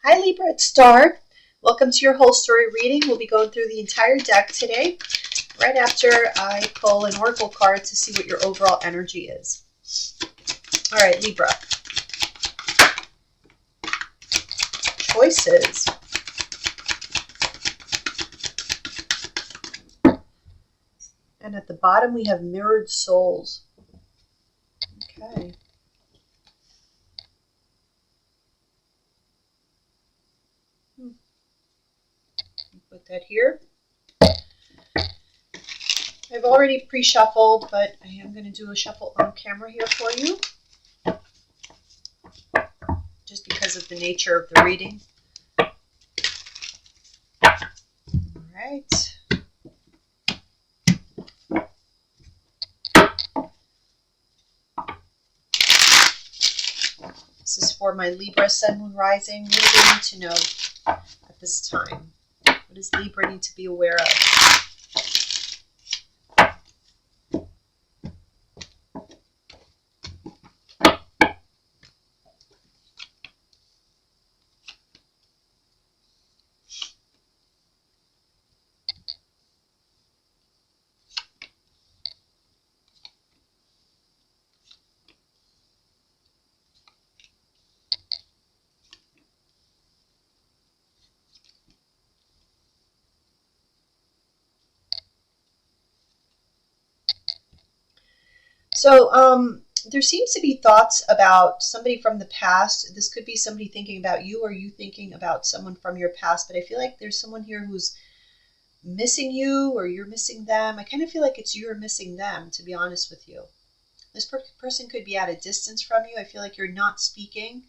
Hi Libra, it's Star. Welcome to your whole story reading. We'll be going through the entire deck today, right after I pull an oracle card to see what your overall energy is. All right, Libra. Choices. And at the bottom we have mirrored souls. Okay. Put that here. I've already pre-shuffled, but I am going to do a shuffle on camera here for you, just because of the nature of the reading. All right. This is for my Libra Sun, Moon, Rising. What do they need to know at this time? What does Libra need to be aware of? So, there seems to be thoughts about somebody from the past. This could be somebody thinking about you or you thinking about someone from your past, but I feel like there's someone here who's missing you or you're missing them. I kind of feel like it's you're missing them, to be honest with you. This person could be at a distance from you. I feel like you're not speaking.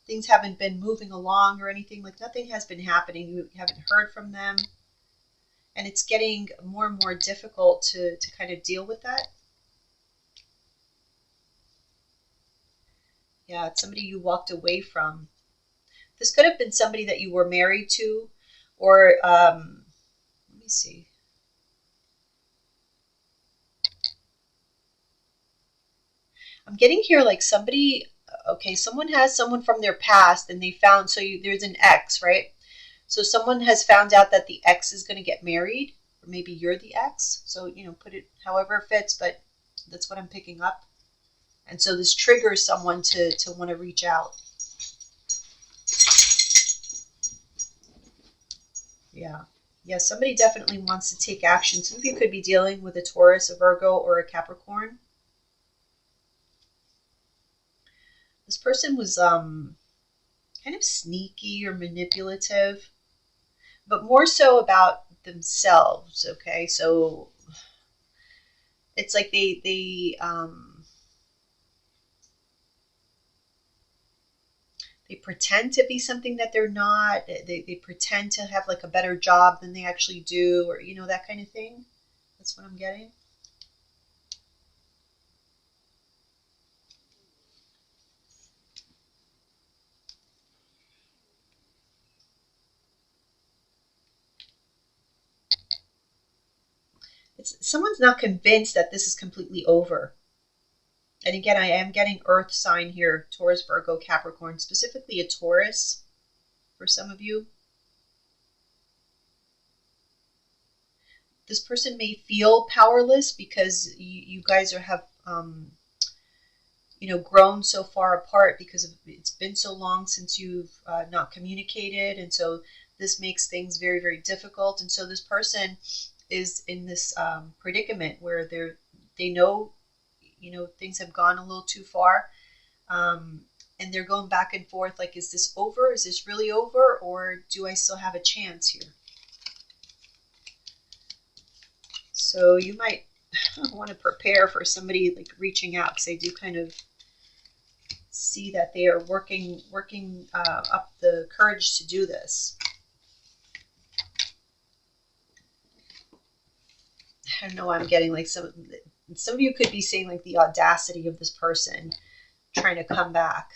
Things haven't been moving along or anything. Like nothing has been happening. You haven't heard from them. And it's getting more and more difficult to kind of deal with that. Yeah, it's somebody you walked away from. This could have been somebody that you were married to, or let me see. I'm getting here like somebody, okay, someone has someone from their past and they found, so there's an ex, right? So someone has found out that the ex is going to get married, or maybe you're the ex. So, put it however it fits, but that's what I'm picking up. And so this triggers someone to want to reach out. Yeah. Yeah, somebody definitely wants to take action. Some of you could be dealing with a Taurus, a Virgo, or a Capricorn. This person was kind of sneaky or manipulative, but more so about themselves, okay? So it's like they pretend to be something that they're not. They pretend to have like a better job than they actually do, or that kind of thing. That's what I'm getting. Someone's not convinced that this is completely over. And again, I am getting earth sign here, Taurus, Virgo, Capricorn, specifically a Taurus for some of you. This person may feel powerless because you guys have grown so far apart because it's been so long since you've not communicated. And so this makes things very, very difficult. And so this person is in this predicament where they know, things have gone a little too far. And they're going back and forth like, is this over? Is this really over? Or do I still have a chance here? So you might want to prepare for somebody like reaching out, because I do kind of see that they are working up the courage to do this. I don't know why I'm getting like some of you could be seeing like the audacity of this person trying to come back,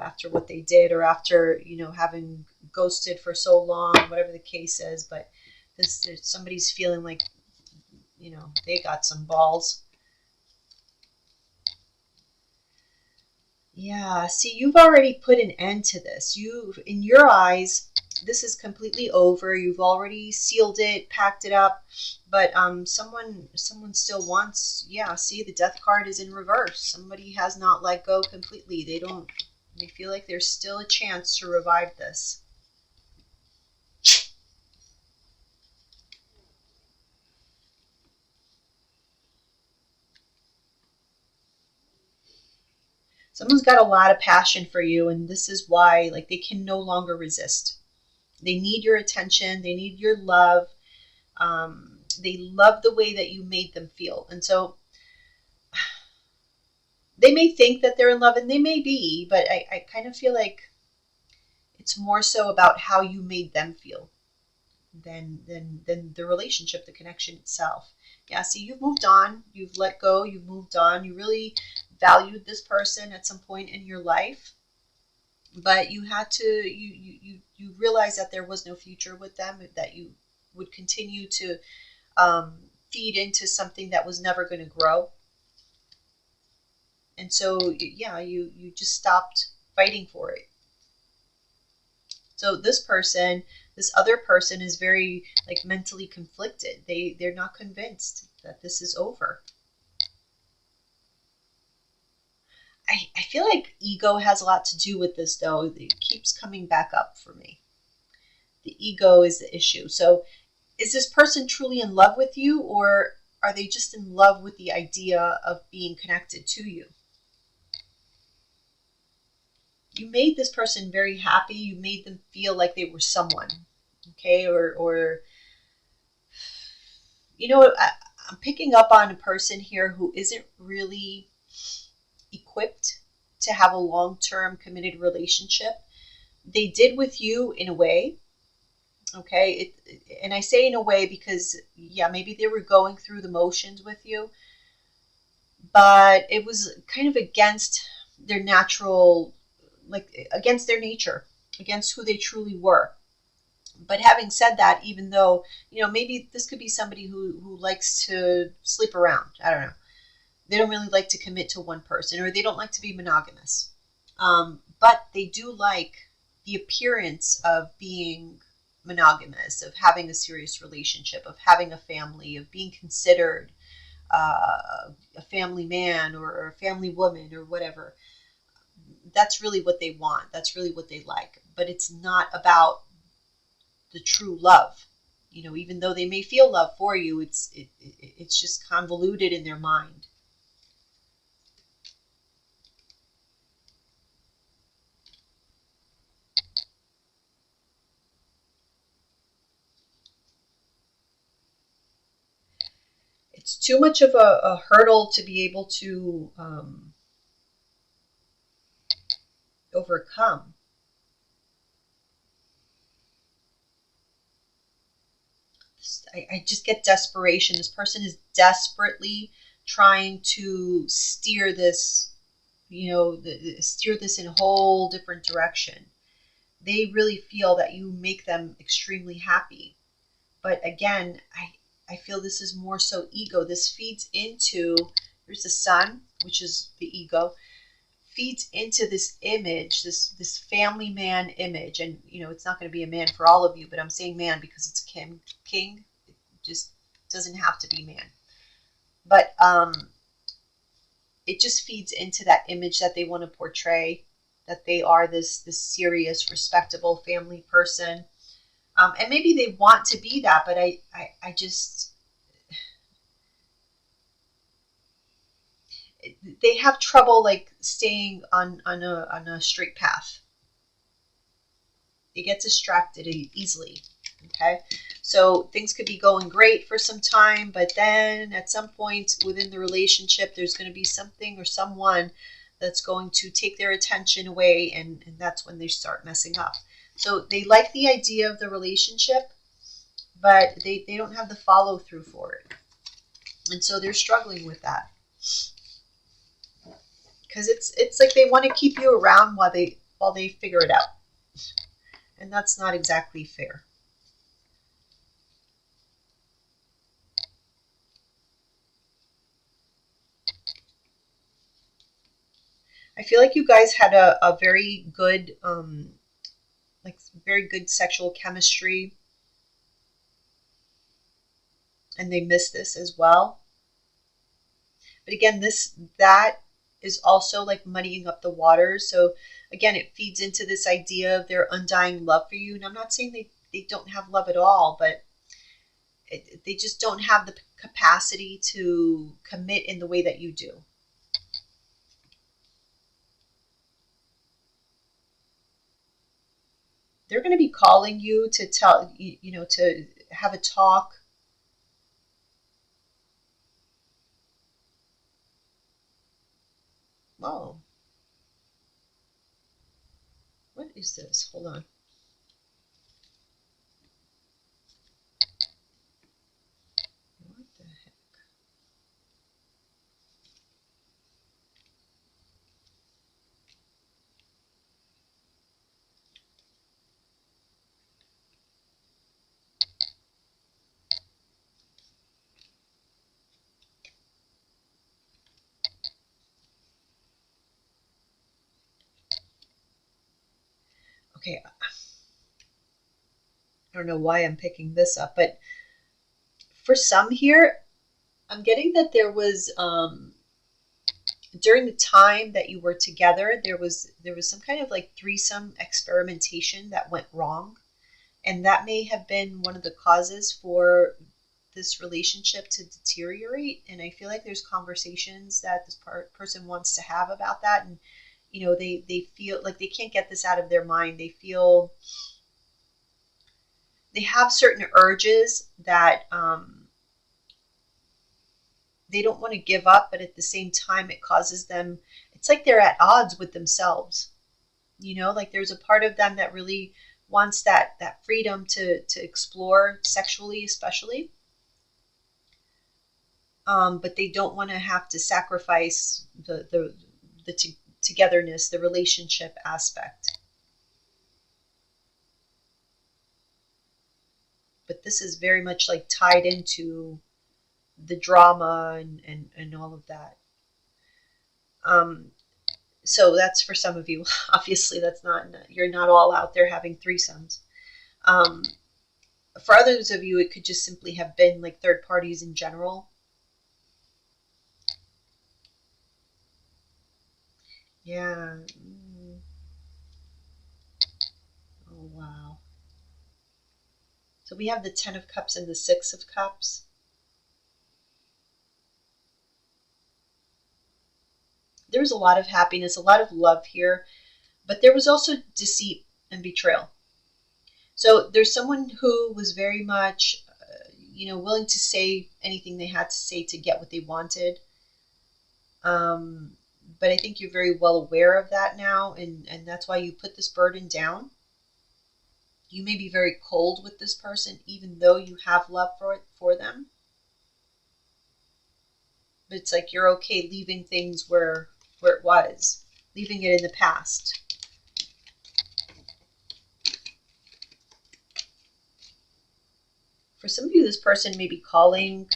after what they did, or after, having ghosted for so long, whatever the case is. But somebody's feeling like, they got some balls. Yeah, see, you've already put an end to this. You, in your eyes, this is completely over. You've already sealed it, packed it up, but someone still wants. Yeah, see, the death card is in reverse. Somebody has not let go completely. They don't. They feel like there's still a chance to revive this. Someone's got a lot of passion for you, and this is why, like, they can no longer resist. They need your attention. They need your love. They love the way that you made them feel, and so they may think that they're in love, and they may be, but I kind of feel like it's more so about how you made them feel than the relationship, the connection itself. Yeah, see, you've moved on, you've let go, you've moved on, you really valued this person at some point in your life, but you had to you realized that there was no future with them, that you would continue to um, feed into something that was never going to grow. And so yeah, you just stopped fighting for it. So this other person is very like mentally conflicted. They're not convinced that this is over. I feel like ego has a lot to do with this, though. It keeps coming back up for me. The ego is the issue. So is this person truly in love with you, or are they just in love with the idea of being connected to you? You made this person very happy. You made them feel like they were someone, okay? Or I'm picking up on a person here who isn't really equipped to have a long-term committed relationship. They did with you in a way, okay? And I say in a way because, yeah, maybe they were going through the motions with you, but it was kind of against their natural, like against their nature, against who they truly were. But having said that, even though, maybe this could be somebody who likes to sleep around. I don't know. They don't really like to commit to one person, or they don't like to be monogamous. But they do like the appearance of being monogamous, of having a serious relationship, of having a family, of being considered a family man or a family woman or whatever. That's really what they want. That's really what they like. But it's not about the true love. Even though they may feel love for you, it's just convoluted in their mind. It's too much of a hurdle to be able to overcome. I just get desperation. This person is desperately trying to steer this, steer this in a whole different direction. They really feel that you make them extremely happy. But again, I feel this is more so ego. This feeds into, here's the sun, which is the ego, feeds into this image, this family man image. And it's not going to be a man for all of you, but I'm saying man because it's king. It just doesn't have to be man. But it just feeds into that image that they want to portray, that they are this serious, respectable family person. And maybe they want to be that, but I just, they have trouble like staying on a straight path. They get distracted easily. Okay, so things could be going great for some time, but then at some point within the relationship, there's going to be something or someone that's going to take their attention away, and that's when they start messing up. So they like the idea of the relationship, but they don't have the follow through for it. And so they're struggling with that. Because it's like they want to keep you around while they figure it out. And that's not exactly fair. I feel like you guys had a very good, like very good sexual chemistry, and they miss this as well. But again, that is also like muddying up the waters. So again, it feeds into this idea of their undying love for you. And I'm not saying they don't have love at all, but they just don't have the capacity to commit in the way that you do. They're going to be calling you to tell you know, to have a talk. Whoa, what is this? Hold on. What the heck? Okay, I don't know why I'm picking this up, but for some here, I'm getting that there was during the time that you were together, there was some kind of like threesome experimentation that went wrong, and that may have been one of the causes for this relationship to deteriorate. And I feel like there's conversations that this person wants to have about that, and they feel like they can't get this out of their mind. They feel they have certain urges that they don't want to give up, but at the same time, it causes them, it's like they're at odds with themselves. Like there's a part of them that really wants that freedom to explore sexually, especially. But they don't want to have to sacrifice the togetherness, the relationship aspect. But this is very much like tied into the drama and all of that. Um, so that's for some of you. Obviously, that's not, you're not all out there having threesomes. Um, for others of you, it could just simply have been like third parties in general. Yeah. Oh, wow. So we have the Ten of Cups and the Six of Cups. There was a lot of happiness, a lot of love here, but there was also deceit and betrayal. So there's someone who was very much, willing to say anything they had to say to get what they wanted. Um, but I think you're very well aware of that now, and that's why you put this burden down. You may be very cold with this person, even though you have love for them. But it's like you're okay leaving things where it was, leaving it in the past. For some of you, this person may be calling,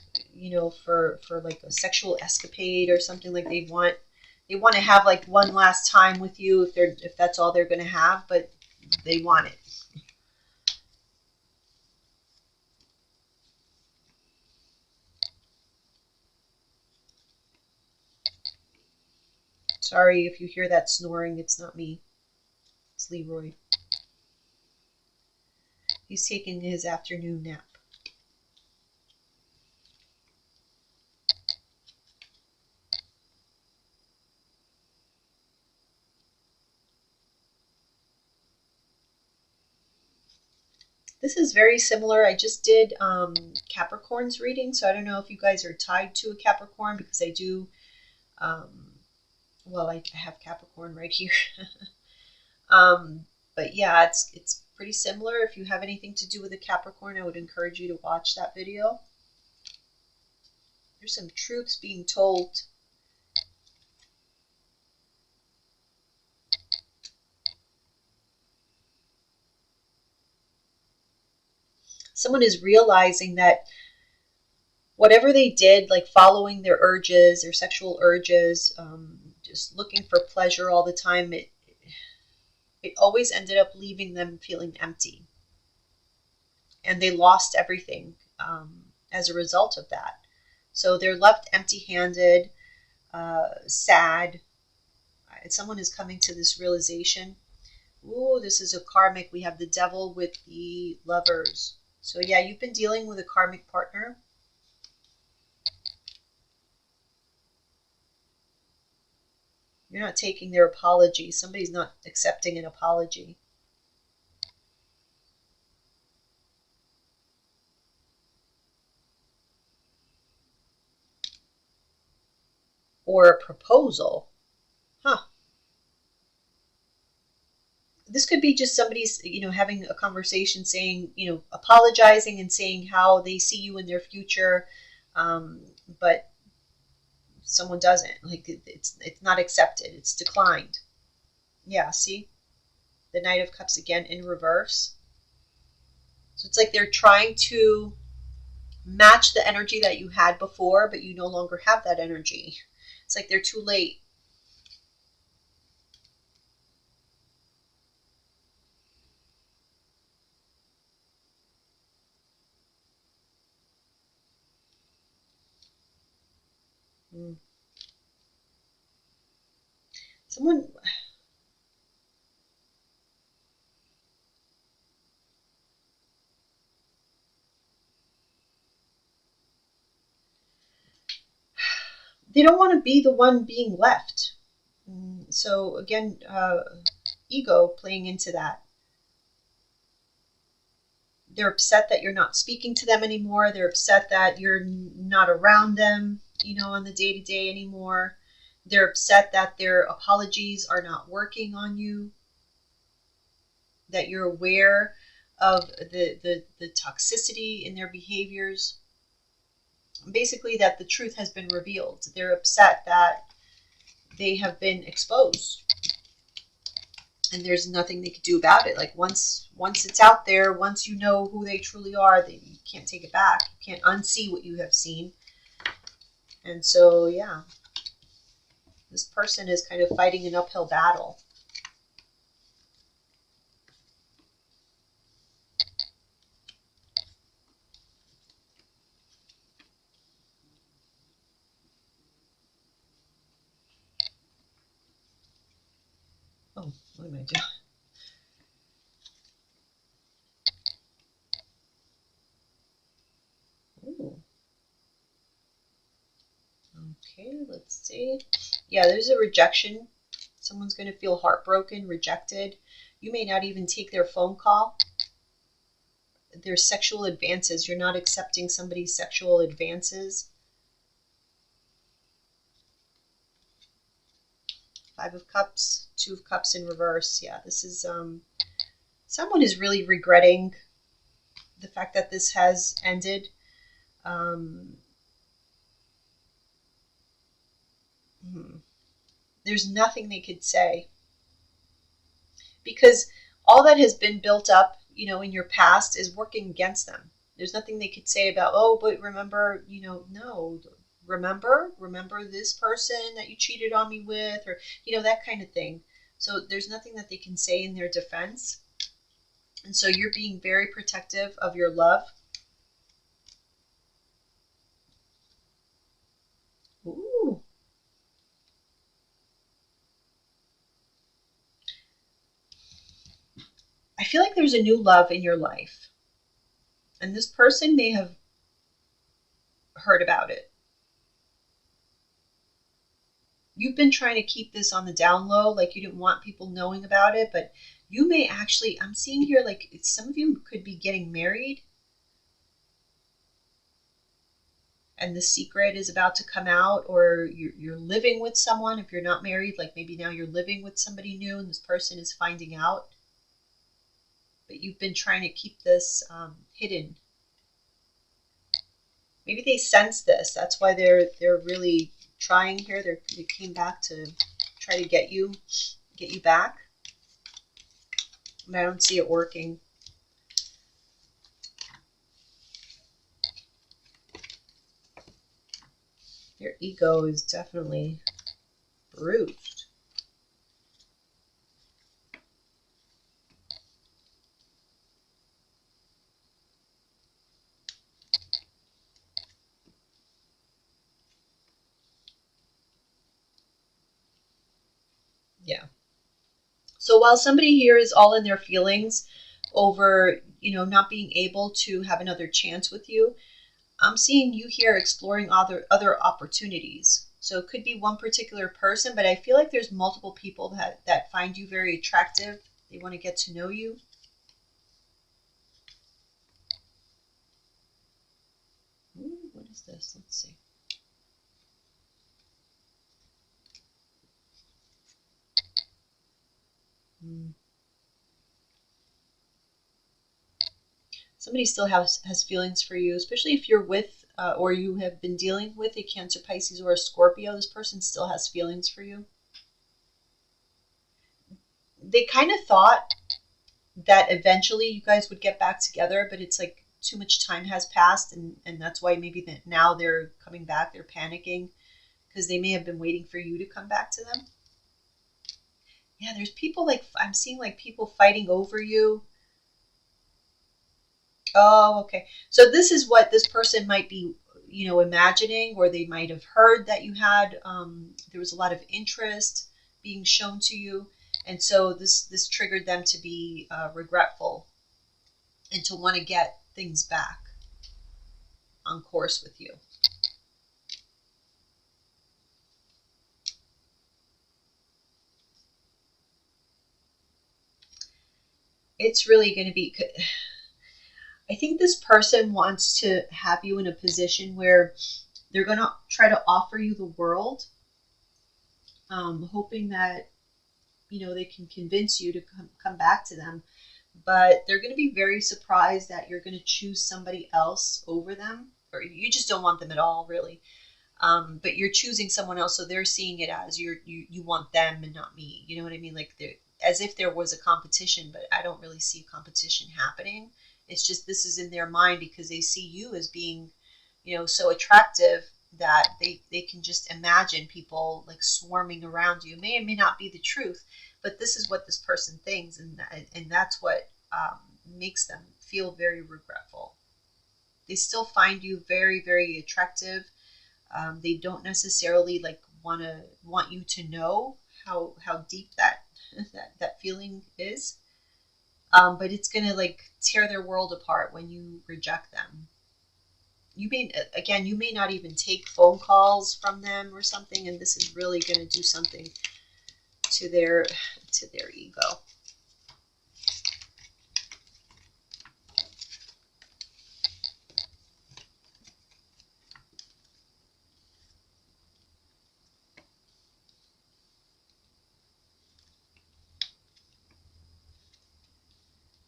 for like a sexual escapade or something. Like they want to have like one last time with you, if that's all they're going to have, but they want it. Sorry if you hear that snoring, it's not me. It's Leroy. He's taking his afternoon nap. This is very similar. I just did Capricorn's reading, so I don't know if you guys are tied to a Capricorn, because I do. Well, I have Capricorn right here. But yeah, it's pretty similar. If you have anything to do with a Capricorn, I would encourage you to watch that video. There's some truths being told. Someone is realizing that whatever they did, like following their urges, their sexual urges, just looking for pleasure all the time, it always ended up leaving them feeling empty. And they lost everything as a result of that. So they're left empty-handed, sad. Someone is coming to this realization. Ooh, this is a karmic. We have the devil with the lovers. So yeah, you've been dealing with a karmic partner. You're not taking their apology. Somebody's not accepting an apology. Or a proposal. Huh. This could be just somebody's, having a conversation saying, apologizing and saying how they see you in their future. But someone doesn't. Like, it's not accepted. It's declined. Yeah, see? The Knight of Cups again in reverse. So it's like they're trying to match the energy that you had before, but you no longer have that energy. It's like they're too late. Mm. Someone, they don't want to be the one being left. So again, ego playing into that. They're upset that you're not speaking to them anymore. They're upset that you're not around them, on the day to day anymore. They're upset that their apologies are not working on you, that you're aware of the toxicity in their behaviors. Basically, that the truth has been revealed. They're upset that they have been exposed. And there's nothing they could do about it. Like once it's out there, once you know who they truly are, you can't take it back. You can't unsee what you have seen. And so, yeah, this person is kind of fighting an uphill battle. Oh, what am I doing? Ooh. Okay, let's see. Yeah, there's a rejection. Someone's going to feel heartbroken, rejected. You may not even take their phone call. Their sexual advances. You're not accepting somebody's sexual advances. Five of Cups, Two of Cups in reverse. Yeah, this is someone is really regretting the fact that this has ended. There's nothing they could say because all that has been built up, in your past is working against them. There's nothing they could say about, oh, but remember, no, remember this person that you cheated on me with, or, that kind of thing. So there's nothing that they can say in their defense. And so you're being very protective of your love. Ooh. I feel like there's a new love in your life. And this person may have heard about it. You've been trying to keep this on the down low, like you didn't want people knowing about it, but you may actually, I'm seeing here, like some of you could be getting married and the secret is about to come out, or you're living with someone. If you're not married, like maybe now you're living with somebody new and this person is finding out, but you've been trying to keep this hidden. Maybe they sense this. That's why they're really trying here. They came back to try to get you back. But I don't see it working. Your ego is definitely Bruised. Yeah. So while somebody here is all in their feelings over, not being able to have another chance with you, I'm seeing you here exploring other opportunities. So it could be one particular person, but I feel like there's multiple people that find you very attractive. They want to get to know you. Ooh, what is this? Let's see. Hmm. Somebody still has feelings for you, especially if you're with or you have been dealing with a Cancer, Pisces, or a Scorpio. This person still has feelings for you. They kind of thought that eventually you guys would get back together, but it's like too much time has passed, and that's why maybe that now they're coming back. They're panicking because they may have been waiting for you to come back to them. Yeah, there's people like I'm seeing like people fighting over you. Oh, okay. So this is what this person might be, imagining, or they might have heard that you had. There was a lot of interest being shown to you, and so this triggered them to be regretful and to want to get things back on course with you. It's really going to be. I think this person wants to have you in a position where they're going to try to offer you the world, hoping that they can convince you to come back to them, but they're going to be very surprised that you're going to choose somebody else over them, or you just don't want them at all, really. But you're choosing someone else, so they're seeing it as you want them and not me. You know what I mean? Like they're as if there was a competition, but I don't really see a competition happening. It's just this is in their mind because they see you as being, so attractive that they can just imagine people like swarming around you. It may or may not be the truth, but this is what this person thinks, and that's what makes them feel very regretful. They still find you very, very attractive. They don't necessarily like want you to know how deep that feeling is. But it's gonna like tear their world apart when you reject them. You may not even take phone calls from them or something, and this is really gonna do something to their ego.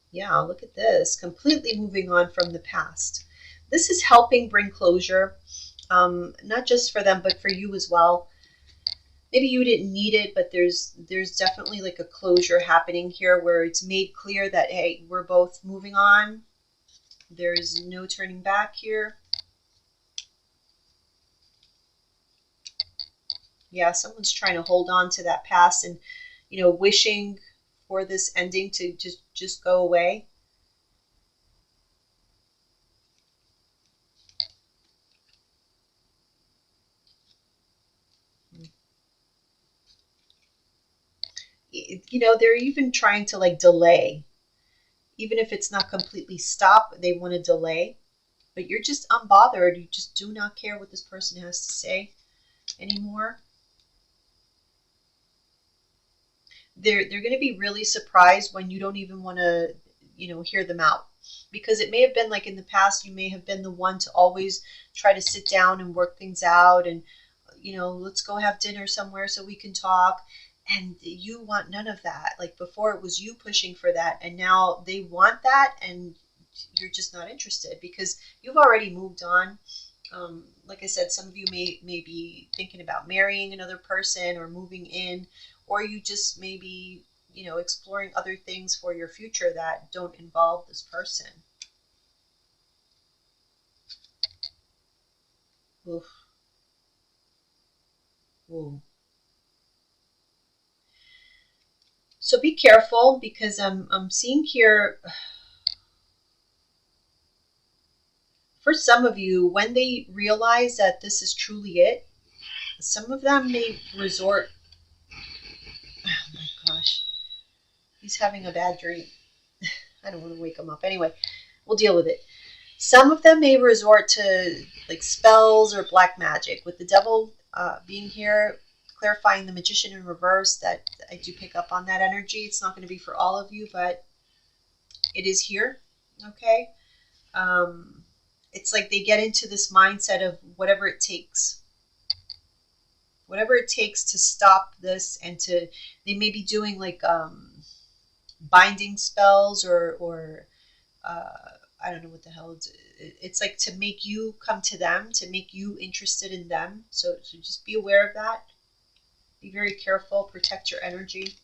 Yeah, look at this. Completely moving on from the past. This is helping bring closure, not just for them, but for you as well. Maybe you didn't need it, but there's definitely like a closure happening here where it's made clear that hey, we're both moving on. There's no turning back here. Yeah, someone's trying to hold on to that past and wishing for this ending to just go away. They're even trying to like delay, even if it's not completely stop, they want to delay. But you're just unbothered. You just do not care what this person has to say anymore. They're going to be really surprised when you don't even want to hear them out, because it may have been like in the past you may have been the one to always try to sit down and work things out, and let's go have dinner somewhere so we can talk, and you want none of that. Like before it was you pushing for that, and now they want that, and you're just not interested because you've already moved on. Like I said, some of you may be thinking about marrying another person or moving in, or you just may be, exploring other things for your future that don't involve this person. Oof. Ooh. So be careful, because I'm seeing here, for some of you, when they realize that this is truly it, some of them may resort. Oh my gosh, he's having a bad dream. I don't want to wake him up. Anyway, we'll deal with it. Some of them may resort to like spells or black magic. With the devil being here, clarifying the magician in reverse, that I do pick up on that energy. It's not going to be for all of you, but it is here. Okay. It's like they get into this mindset of whatever it takes to stop this, and they may be doing like binding spells, or I don't know what the hell it's like, to make you come to them, to make you interested in them. So just be aware of that. Be very careful. Protect your energy.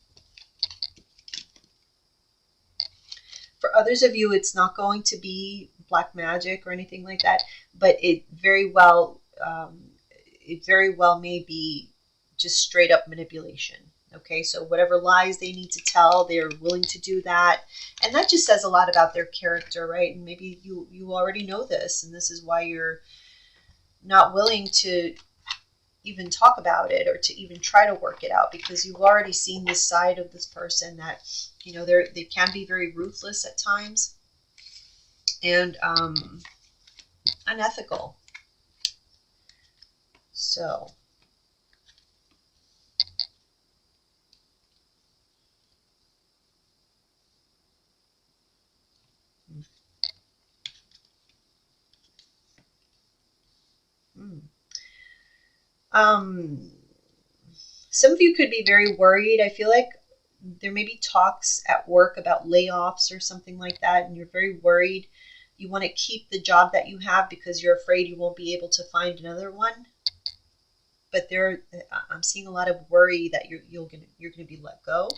For others of you, it's not going to be black magic or anything like that, but it very well may be just straight up manipulation. Okay, so whatever lies they need to tell, they're willing to do that. And that just says a lot about their character, right? And maybe you already know this, and this is why you're not willing to even talk about it, or to even try to work it out, because you've already seen this side of this person that, they can be very ruthless at times, and unethical. So some of you could be very worried. I feel like there may be talks at work about layoffs or something like that, and you're very worried. You want to keep the job that you have because you're afraid you won't be able to find another one. But I'm seeing a lot of worry that you're gonna be let go.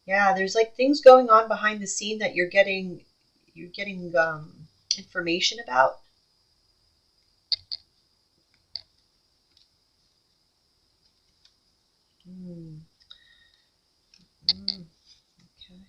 Yeah, there's like things going on behind the scene that you're getting information about. Mm, mm, okay.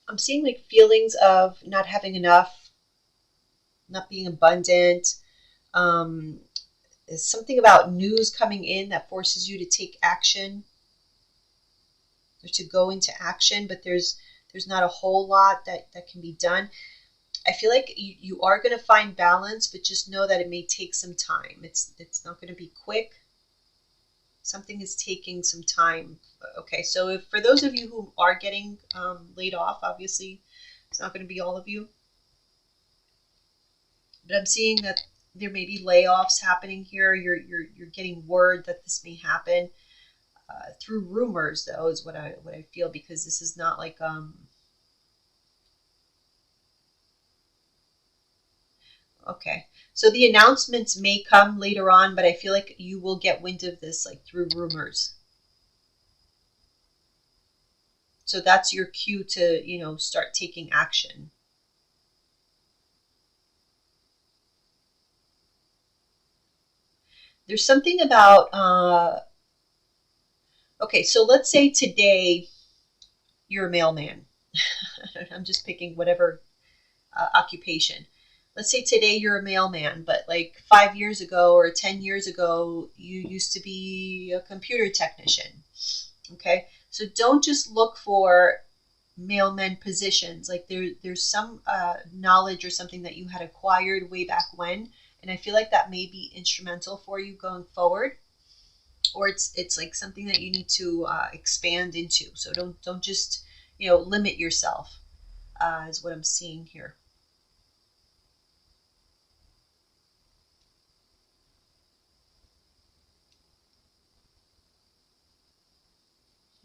I'm seeing like feelings of not having enough, not being abundant. Um, there's something about news coming in that forces you to take action, or to go into action, but there's not a whole lot that can be done. I feel like you are going to find balance, but just know that it may take some time. It's not going to be quick. Something is taking some time. Okay, so if for those of you who are getting laid off, obviously it's not going to be all of you, but I'm seeing that there may be layoffs happening here. You're getting word that this may happen through rumors, though, is what I feel, because this is not like okay. So the announcements may come later on, but I feel like you will get wind of this like through rumors. So that's your cue to, start taking action. There's something about okay, so let's say today you're a mailman. I'm just picking whatever occupation. Let's say today you're a mailman, but like 5 years ago or 10 years ago, you used to be a computer technician. Okay, so don't just look for mailman positions. Like there's some knowledge or something that you had acquired way back when, and I feel like that may be instrumental for you going forward, or it's like something that you need to expand into. So don't just limit yourself. is what I'm seeing here.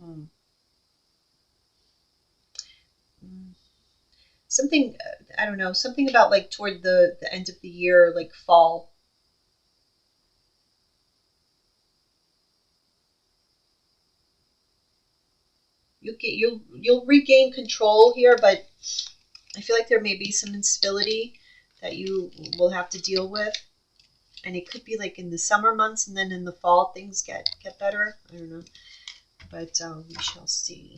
Hmm. Mm. Something, I don't know, something about like toward the end of the year, like fall. You'll regain control here, but I feel like there may be some instability that you will have to deal with, and it could be like in the summer months, and then in the fall things get better. I don't know, but we shall see.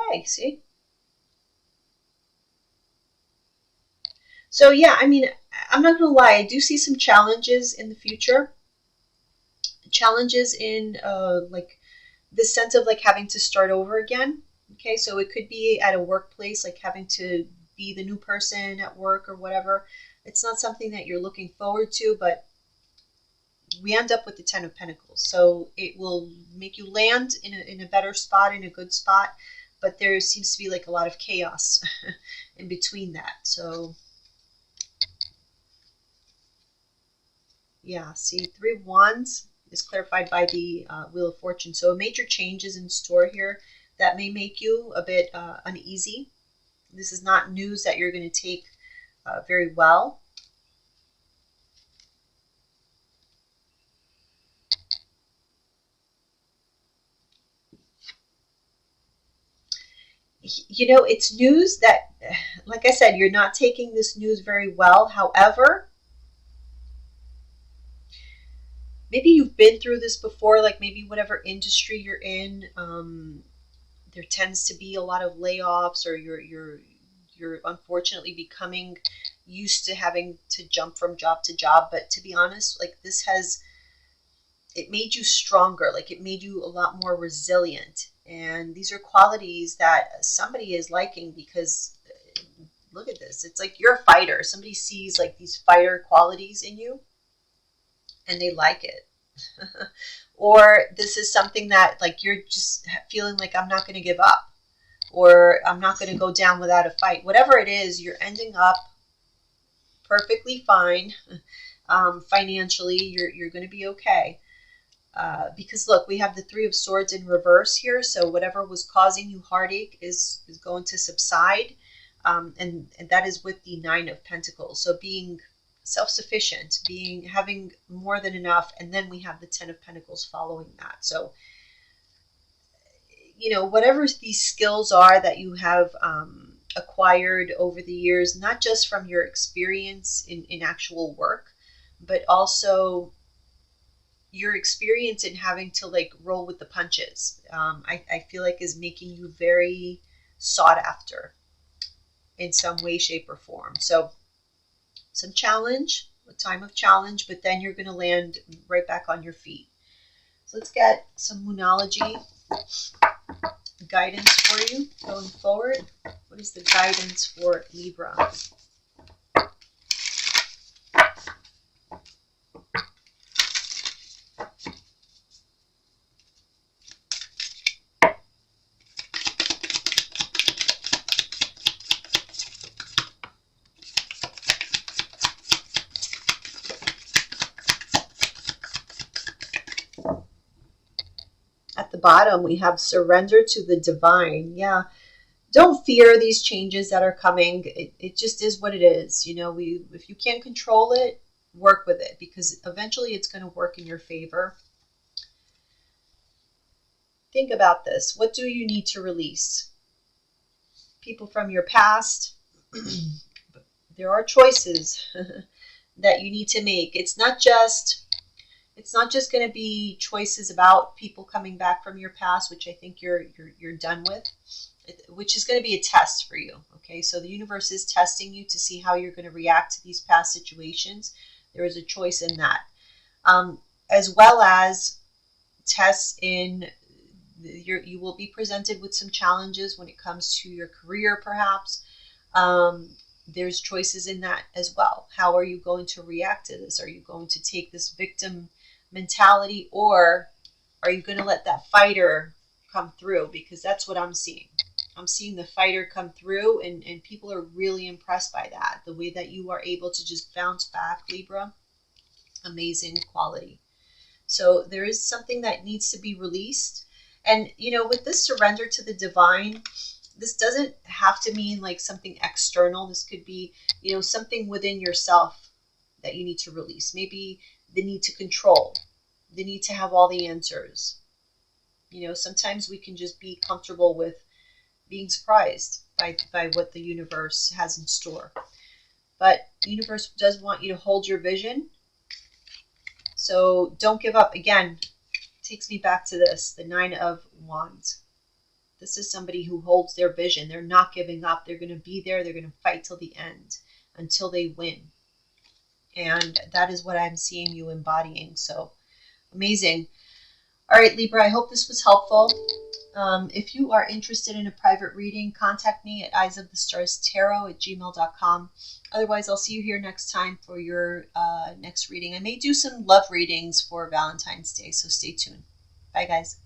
Okay, see. So yeah, I mean, I'm not gonna lie. I do see some challenges in the future. Challenges in like this sense of like having to start over again. Okay, so it could be at a workplace, like having to be the new person at work or whatever. It's not something that you're looking forward to, but we end up with the Ten of Pentacles. So it will make you land in a better spot, in a good spot, but there seems to be like a lot of chaos in between that. So yeah, see, Three of Wands is clarified by the Wheel of Fortune. So a major change is in store here that may make you a bit uneasy. This is not news that you're going to take very well. You know, it's news that, like I said, you're not taking this news very well. However, maybe you've been through this before, like maybe whatever industry you're in, there tends to be a lot of layoffs, or you're unfortunately becoming used to having to jump from job to job. But to be honest, like this has it made you stronger, like it made you a lot more resilient. And these are qualities that somebody is liking, because look at this. It's like you're a fighter. Somebody sees like these fighter qualities in you and they like it. Or this is something that like you're just feeling like, I'm not going to give up, or I'm not going to go down without a fight. Whatever it is, you're ending up perfectly fine. Financially, you're going to be okay. Because look, we have the Three of Swords in reverse here, so whatever was causing you heartache is going to subside, and that is with the Nine of Pentacles. So being self-sufficient, having more than enough, and then we have the Ten of Pentacles following that. So you know, whatever these skills are that you have acquired over the years, not just from your experience in actual work, but also your experience in having to like roll with the punches, I feel like is making you very sought after in some way, shape, or form. So some challenge, a time of challenge, but then you're going to land right back on your feet. So let's get some Moonology guidance for you going forward. What is the guidance for Libra? At the bottom, we have surrender to the divine. Yeah. Don't fear these changes that are coming. It just is what it is. You know, if you can't control it, work with it, because eventually it's going to work in your favor. Think about this. What do you need to release? People from your past. There are choices that you need to make. It's not just going to be choices about people coming back from your past, which I think you're done with, which is going to be a test for you. Okay, so the universe is testing you to see how you're going to react to these past situations. There is a choice in that, as well as tests in You will be presented with some challenges when it comes to your career, perhaps. There's choices in that as well. How are you going to react to this? Are you going to take this victim mentality, or are you going to let that fighter come through? Because that's what I'm seeing. I'm seeing the fighter come through, and people are really impressed by that. The way that you are able to just bounce back, Libra, amazing quality. So there is something that needs to be released. And, with this surrender to the divine, this doesn't have to mean like something external. This could be, something within yourself that you need to release. Maybe the need to control, the need to have all the answers. Sometimes we can just be comfortable with being surprised by what the universe has in store. But the universe does want you to hold your vision. So don't give up. Again, takes me back to this, the 9 of Wands. This is somebody who holds their vision. They're not giving up. They're going to be there. They're going to fight till the end, until they win. And that is what I'm seeing you embodying. So amazing. All right, Libra, I hope this was helpful. If you are interested in a private reading, contact me at eyesofthestarstarot@gmail.com. Otherwise, I'll see you here next time for your next reading. I may do some love readings for Valentine's Day, so stay tuned. Bye, guys.